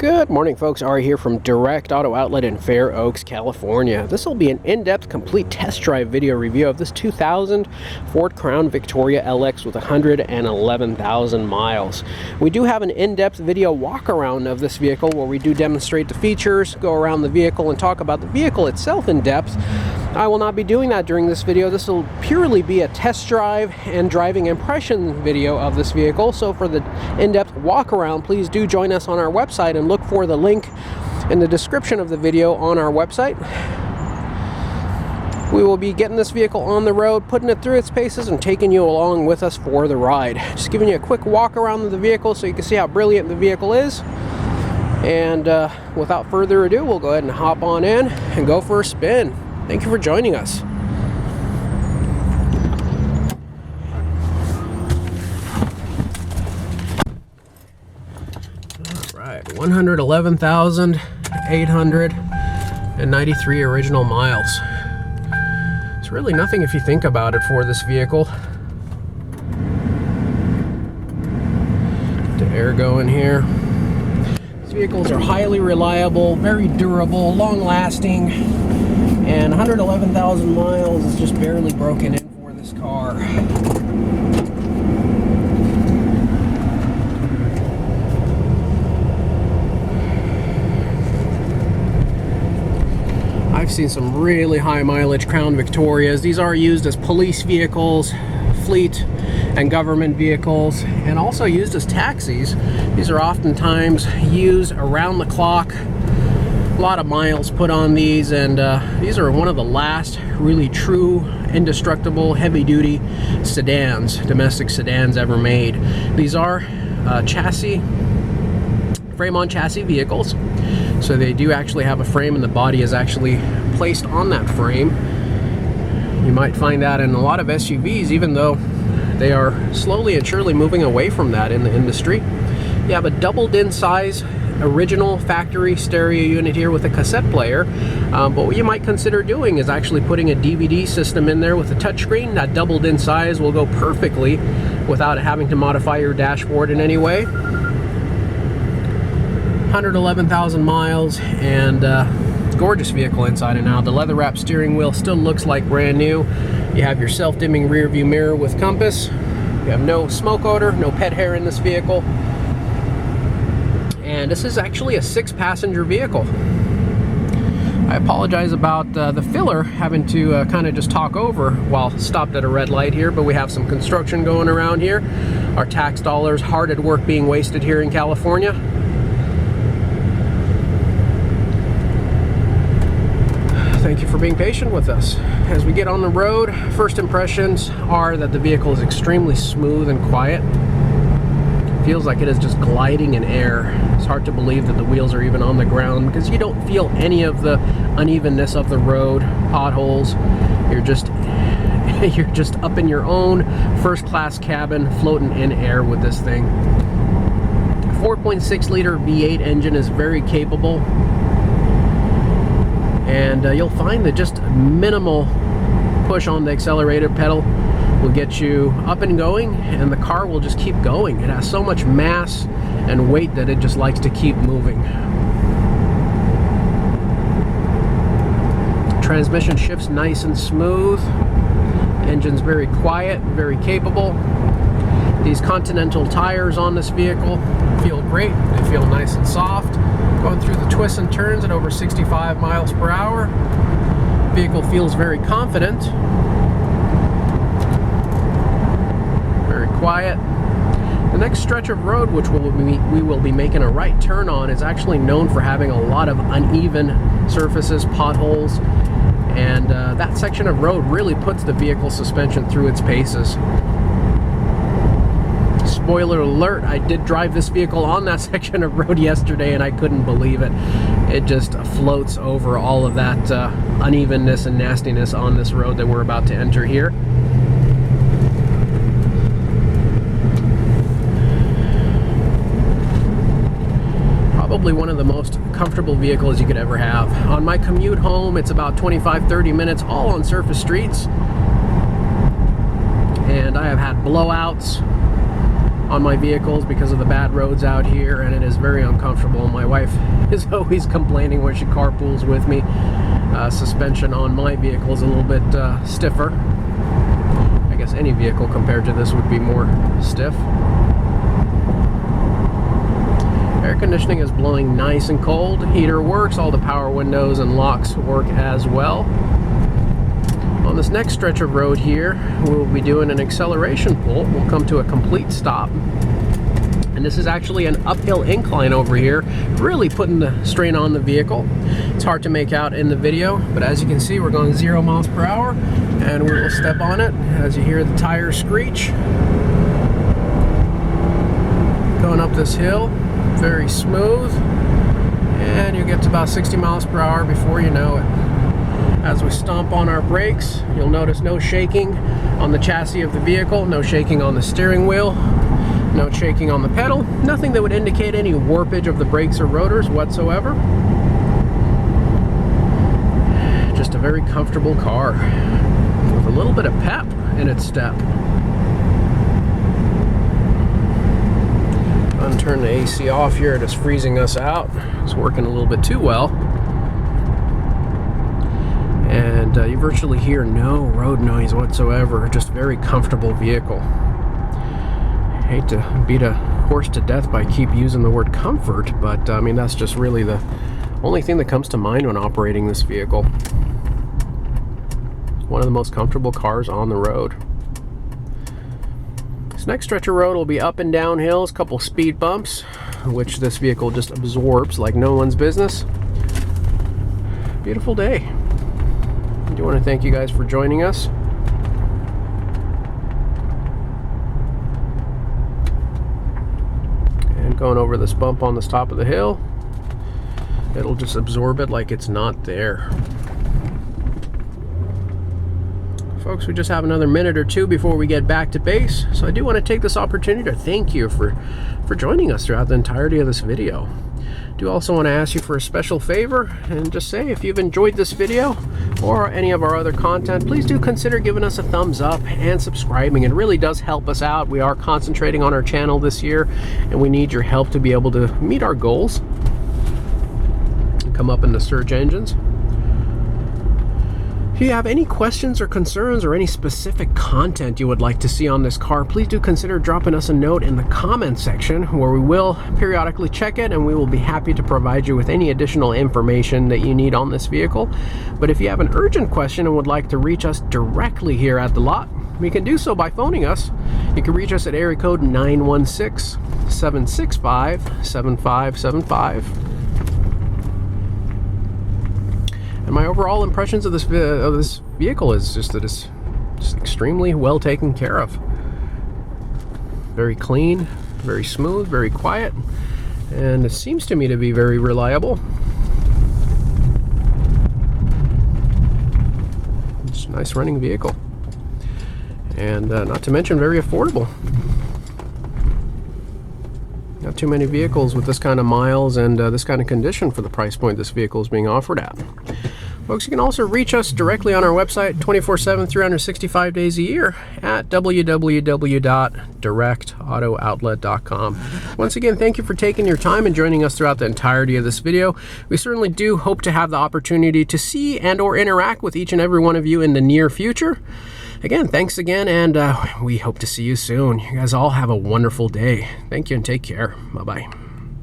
Good morning, folks. Ari here from Direct Auto Outlet in Fair Oaks, California. This will be an in-depth, complete test drive video review of this 2000 Ford Crown Victoria LX with 111,000 miles. We do have an in-depth video walk-around of this vehicle where we do demonstrate the features, go around the vehicle, and talk about the vehicle itself in depth. I will not be doing that during this video. This will purely be a test drive and driving impression video of this vehicle. So for the in-depth walk-around, please do join us on our website and look for the link in the description of the video on our website. We will be getting this vehicle on the road, putting it through its paces, and taking you along with us for the ride. Just giving you a quick walk around of the vehicle so you can see how brilliant the vehicle is. And without further ado, we'll go ahead and hop on in and go for a spin. Thank you for joining us. All right, 111,893 original miles. It's really nothing if you think about it for this vehicle. Get the air going here. These vehicles are highly reliable, very durable, long-lasting, and 111,000 miles is just barely broken in for this car. I've seen some really high mileage Crown Victorias. These are used as police vehicles, fleet and government vehicles, and also used as taxis. These are oftentimes used around the clock. A lot of miles put on these, and these are one of the last really true indestructible heavy-duty sedans, domestic sedans ever made. These are frame-on chassis vehicles, so they do actually have a frame, and the body is actually placed on that frame. You might find that in a lot of SUVs, even though they are slowly and surely moving away from that in the industry. You have a doubled-in size original factory stereo unit here with a cassette player, but what you might consider doing is actually putting a DVD system in there with a touchscreen. That doubled in size will go perfectly without having to modify your dashboard in any way. 111,000 miles, and gorgeous vehicle inside and out. The leather wrap steering wheel still looks like brand new. You have your self-dimming rear view mirror with compass. You have no smoke odor, no pet hair in this vehicle. And this is actually a 6-passenger vehicle. I apologize about the filler having to kind of just talk over while stopped at a red light here, but we have some construction going around here. Our tax dollars hard at work being wasted here in California. Thank you for being patient with us. As we get on the road, first impressions are that the vehicle is extremely smooth and quiet. Feels like it is just gliding in air. It's hard to believe that the wheels are even on the ground because you don't feel any of the unevenness of the road, potholes. You're just up in your own first-class cabin, floating in air with this thing. 4.6-liter V8 engine is very capable, and you'll find that just minimal push on the accelerator pedal will get you up and going, and the car will just keep going. It has so much mass and weight that it just likes to keep moving. Transmission shifts nice and smooth. Engine's very quiet, very capable. These Continental tires on this vehicle feel great. They feel nice and soft. Going through the twists and turns at over 65 miles per hour. Vehicle feels very confident. Quiet. The next stretch of road, which we will be making a right turn on, is actually known for having a lot of uneven surfaces, potholes, and that section of road really puts the vehicle suspension through its paces. Spoiler alert, I did drive this vehicle on that section of road yesterday, and I couldn't believe it. It just floats over all of that unevenness and nastiness on this road that we're about to enter here. Probably one of the most comfortable vehicles you could ever have. On my commute home, it's about 25-30 minutes, all on surface streets. And I have had blowouts on my vehicles because of the bad roads out here, and it is very uncomfortable. My wife is always complaining when she carpools with me. Suspension on my vehicle is a little bit stiffer. I guess any vehicle compared to this would be more stiff. Air conditioning is blowing nice and cold. Heater works. All the power windows and locks work as well. On this next stretch of road here, we'll be doing an acceleration pull. We'll come to a complete stop. And this is actually an uphill incline over here, really putting the strain on the vehicle. It's hard to make out in the video, but as you can see, we're going 0 miles per hour, and we will step on it as you hear the tires screech. Going up this hill, very smooth, and you get to about 60 miles per hour before you know it. As we stomp on our brakes, you'll notice no shaking on the chassis of the vehicle, no shaking on the steering wheel, no shaking on the pedal, nothing that would indicate any warpage of the brakes or rotors whatsoever. Just a very comfortable car with a little bit of pep in its step. Unturn the AC off here, it is freezing us out. It's working a little bit too well. And you virtually hear no road noise whatsoever, just a very comfortable vehicle. I hate to beat a horse to death by keep using the word comfort, but I mean, that's just really the only thing that comes to mind when operating this vehicle. One of the most comfortable cars on the road. This next stretch of road will be up and down hills, a couple speed bumps, which this vehicle just absorbs like no one's business. Beautiful day. I do want to thank you guys for joining us. And going over this bump on this top of the hill, it'll just absorb it like it's not there. Folks, we just have another minute or two before we get back to base, so I do want to take this opportunity to thank you for joining us throughout the entirety of this video. I do also want to ask you for a special favor and just say, if you've enjoyed this video or any of our other content, please do consider giving us a thumbs up and subscribing. It really does help us out. We are concentrating on our channel this year, and we need your help to be able to meet our goals and come up in the search engines. If you have any questions or concerns or any specific content you would like to see on this car, please do consider dropping us a note in the comment section, where we will periodically check it and we will be happy to provide you with any additional information that you need on this vehicle. But if you have an urgent question and would like to reach us directly here at the lot, we can do so by phoning us. You can reach us at area code 916-765-7575. And my overall impressions of this vehicle is just that it's just extremely well taken care of. Very clean, very smooth, very quiet, and it seems to me to be very reliable. It's a nice running vehicle, and not to mention very affordable. Not too many vehicles with this kind of miles and this kind of condition for the price point this vehicle is being offered at. Folks, you can also reach us directly on our website 24/7, 365 days a year at www.directautooutlet.com. Once again, thank you for taking your time and joining us throughout the entirety of this video. We certainly do hope to have the opportunity to see and or interact with each and every one of you in the near future. Again, thanks again, and we hope to see you soon. You guys all have a wonderful day. Thank you and take care. Bye-bye.